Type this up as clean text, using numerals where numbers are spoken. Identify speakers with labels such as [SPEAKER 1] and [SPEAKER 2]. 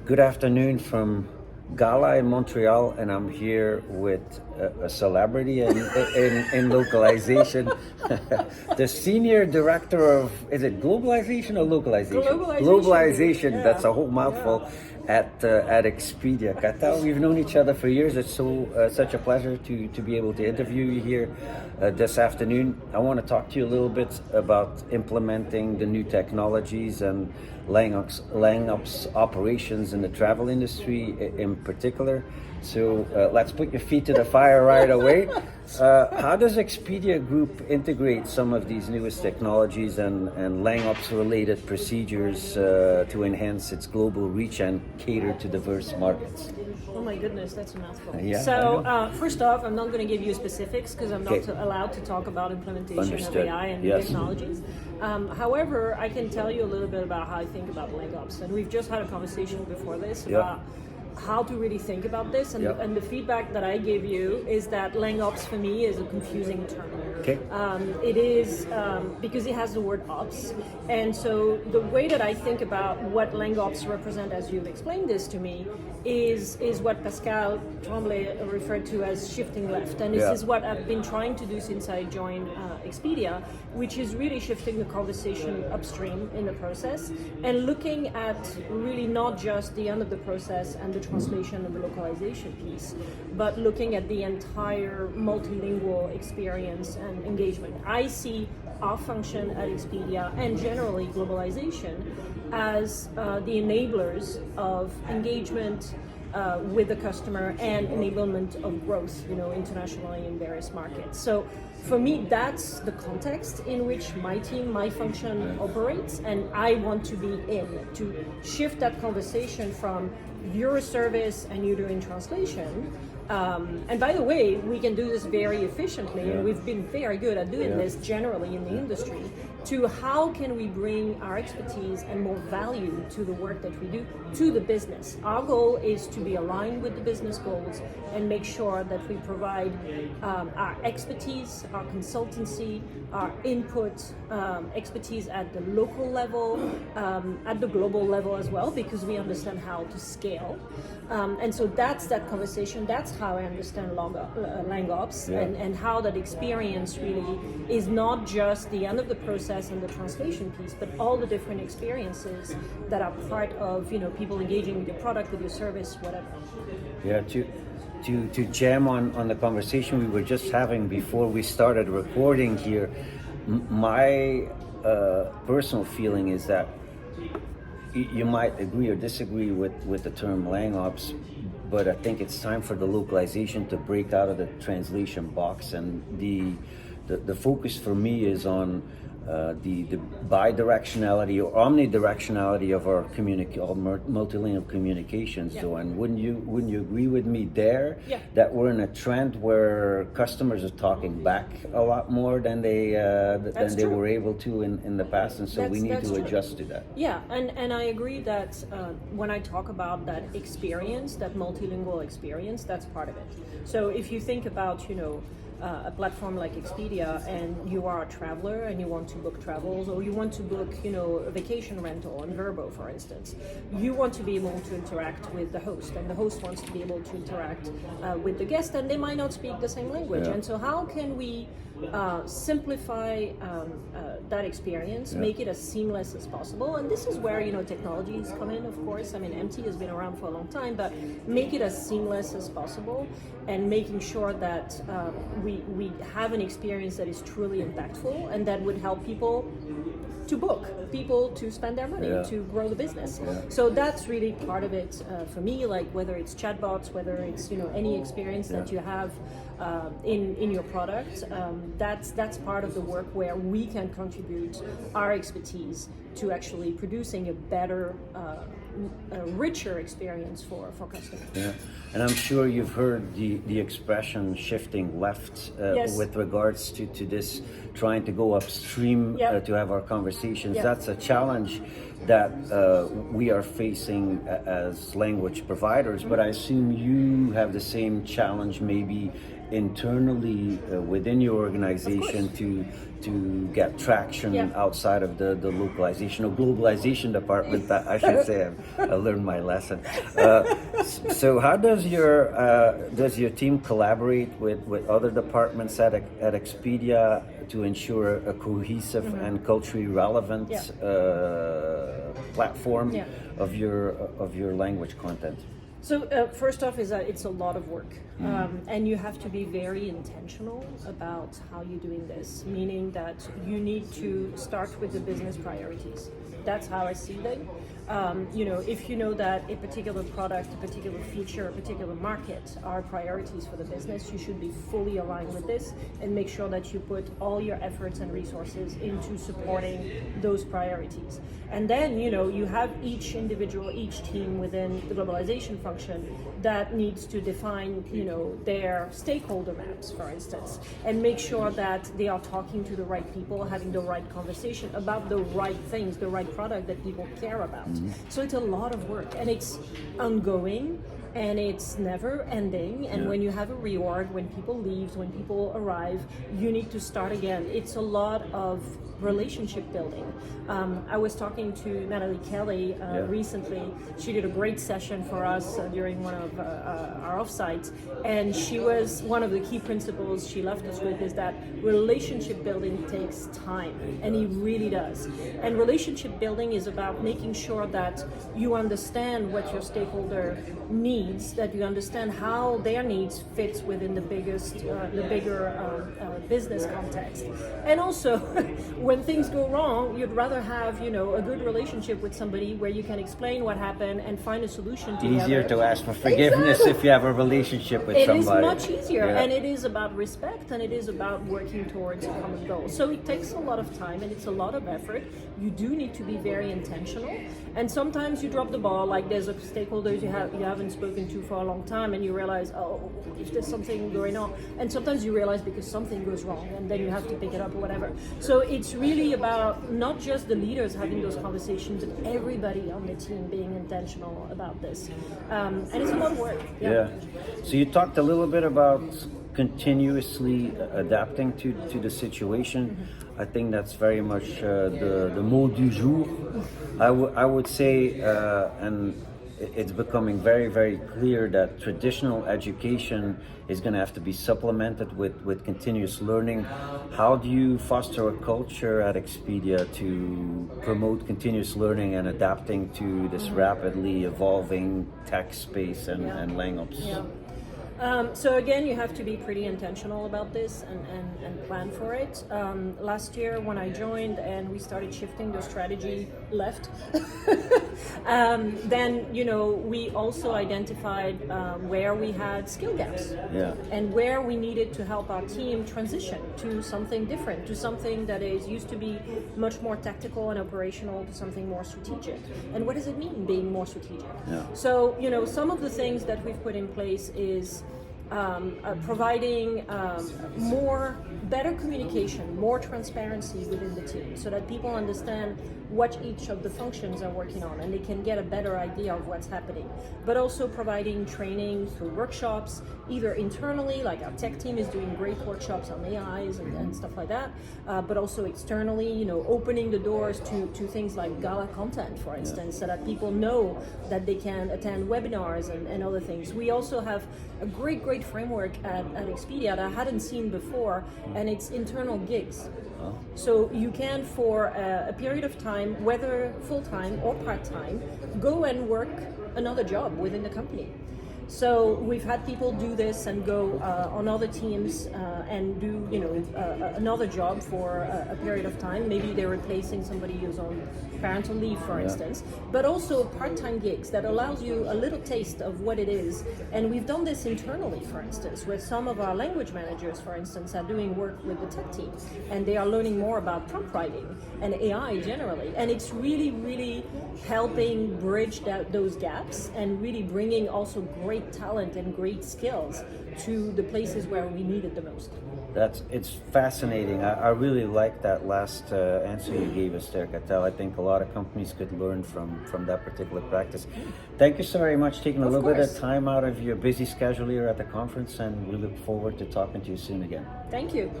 [SPEAKER 1] Good afternoon from Gala in Montreal, and I'm here with a celebrity in localization, the senior director of, is it globalization or localization? Globalization.
[SPEAKER 2] Yeah.
[SPEAKER 1] That's a whole mouthful. At Expedia. Katell, we've known each other for years. It's such a pleasure to be able to interview you here this afternoon. I want to talk to you a little bit about implementing the new technologies and LangOps operations in the travel industry in particular. So let's put your feet to the fire right away. How does Expedia Group integrate some of these newest technologies and LangOps related procedures to enhance its global reach and cater to diverse markets?
[SPEAKER 2] Oh my goodness, that's a mouthful.
[SPEAKER 1] Yeah,
[SPEAKER 2] So first off, I'm not going to give you specifics because I'm not allowed to talk about implementation
[SPEAKER 1] Understood.
[SPEAKER 2] of AI and
[SPEAKER 1] Yes.
[SPEAKER 2] technologies. However, I can tell you a little bit about how I think about LangOps. And we've just had a conversation before this about how to really think about this, and the feedback that I gave you is that LangOps for me is a confusing term.
[SPEAKER 1] Okay.
[SPEAKER 2] It is because it has the word ops, and so the way that I think about what LangOps represent, as you've explained this to me, is what Pascal Tremblay referred to as shifting left, and this is what I've been trying to do since I joined Expedia, which is really shifting the conversation upstream in the process and looking at really not just the end of the process and the translation and the localization piece, but looking at the entire multilingual experience and engagement. I see our function at Expedia and generally globalization as the enablers of engagement with the customer and enablement of growth, internationally in various markets. So for me, that's the context in which my team, my function operates, and I want to be in to shift that conversation from you're a service and you're doing translation. And by the way, we can do this very efficiently, and we've been very good at doing this generally in the industry, to how can we bring our expertise and more value to the work that we do to the business. Our goal is to be aligned with the business goals and make sure that we provide our expertise, our consultancy, our input, expertise at the local level, at the global level as well, because we understand how to scale. And so that's that conversation. That's how I understand LangOps and how that experience really is not just the end of the process and the translation piece, but all the different experiences that are part of people engaging with your product, with your service, whatever.
[SPEAKER 1] Yeah, to jam on the conversation we were just having before we started recording here, my personal feeling is that you might agree or disagree with the term LangOps, but I think it's time for the localization to break out of the translation box, and the focus for me is on the bi-directionality or omnidirectionality of our multilingual communications. So, and wouldn't you agree with me there that we're in a trend where customers are talking back a lot more than they were able to in the past, and so we need to adjust to that.
[SPEAKER 2] Yeah, and I agree that when I talk about that experience, that multilingual experience, that's part of it. So if you think about a platform like Expedia, and you are a traveler and you want to book travels, or you want to book, a vacation rental on Vrbo, for instance, you want to be able to interact with the host, and the host wants to be able to interact with the guest, and they might not speak the same language. And so how can we simplify that experience, make it as seamless as possible? And this is where technologies come in, of course. I mean, MT has been around for a long time, but make it as seamless as possible, and making sure that we have an experience that is truly impactful and that would help people to book, people to spend their money, to grow the business. So that's really part of it for me, like whether it's chatbots, whether it's any experience that you have in your product, that's part of the work where we can contribute our expertise to actually producing a better, a richer experience for customers.
[SPEAKER 1] Yeah, and I'm sure you've heard the expression shifting left with regards to this, trying to go upstream to have our conversations. That's a challenge that we are facing as language providers, but I assume you have the same challenge maybe internally within your organization to to get traction
[SPEAKER 2] Yeah.
[SPEAKER 1] outside of the localization or globalization department. I should say I learned my lesson. So how does your team collaborate with other departments at Expedia to ensure a cohesive and culturally relevant platform
[SPEAKER 2] Yeah.
[SPEAKER 1] of your language content?
[SPEAKER 2] So first off is that it's a lot of work, and you have to be very intentional about how you're doing this, meaning that you need to start with the business priorities. That's how I see them. If you know that a particular product, a particular feature, a particular market are priorities for the business, you should be fully aligned with this and make sure that you put all your efforts and resources into supporting those priorities. And then, you have each team within the globalization function that needs to define, their stakeholder maps, for instance, and make sure that they are talking to the right people, having the right conversation about the right things, the right product that people care about. So it's a lot of work, and it's ongoing, and it's never ending. And when you have a reorg, when people leave, when people arrive, you need to start again. It's a lot of relationship building. I was talking to Natalie Kelly recently. She did a great session for us during one of our offsites, and she was one of the key principles she left us with is that relationship building takes time, and it really does. And relationship building is about making sure that you understand what your stakeholder needs, that you understand how their needs fits within the bigger business context, and also when things go wrong, you'd rather have a good relationship with somebody where you can explain what happened and find a solution together.
[SPEAKER 1] Easier to ask for forgiveness if you have a relationship with somebody.
[SPEAKER 2] It is much easier, and it is about respect, and it is about working towards a common goal. So it takes a lot of time, and it's a lot of effort. You do need to be very intentional, and sometimes you drop the ball. Like there's a stakeholder you haven't spoken to for a long time, and you realize, if there's something going on, and sometimes you realize because something goes wrong, and then you have to pick it up or whatever. So it's really about not just the leaders having those conversations, but everybody on the team being intentional about this, and it's a lot of work.
[SPEAKER 1] Yeah. So you talked a little bit about continuously adapting to the situation. I think that's very much the mot du jour. I would say, and it's becoming very, very clear that traditional education is going to have to be supplemented with continuous learning. How do you foster a culture at Expedia to promote continuous learning and adapting to this rapidly evolving tech space and LangOps?
[SPEAKER 2] Yeah. So again, you have to be pretty intentional about this and plan for it. Last year when I joined and we started shifting the strategy left, then we also identified where we had skill gaps and where we needed to help our team transition to something different, to something that is used to be much more tactical and operational to something more strategic. And what does it mean being more strategic? So some of the things that we've put in place is providing better communication, more transparency within the team so that people understand what each of the functions are working on and they can get a better idea of what's happening. But also providing training through workshops, either internally, like our tech team is doing great workshops on AIs and stuff like that, but also externally, opening the doors to things like gala content, for instance, so that people know that they can attend webinars and other things. We also have a great framework at Expedia that I hadn't seen before, and it's internal gigs. So you can, for a period of time, whether full-time or part-time, go and work another job within the company. So we've had people do this and go on other teams and do another job for a period of time. Maybe they're replacing somebody who's on parental leave, for instance, but also part-time gigs that allows you a little taste of what it is. And we've done this internally, for instance, where some of our language managers, for instance, are doing work with the tech team, and they are learning more about prompt writing and AI generally. And it's really helping bridge those gaps and really bringing also great talent and great skills to the places where we need it the most.
[SPEAKER 1] It's fascinating. I really like that last answer you gave us there, Katell. I think a lot of companies could learn from that particular practice. Thank you so very much for taking a little bit of time out of your busy schedule here at the conference, and we look forward to talking to you soon again.
[SPEAKER 2] Thank you.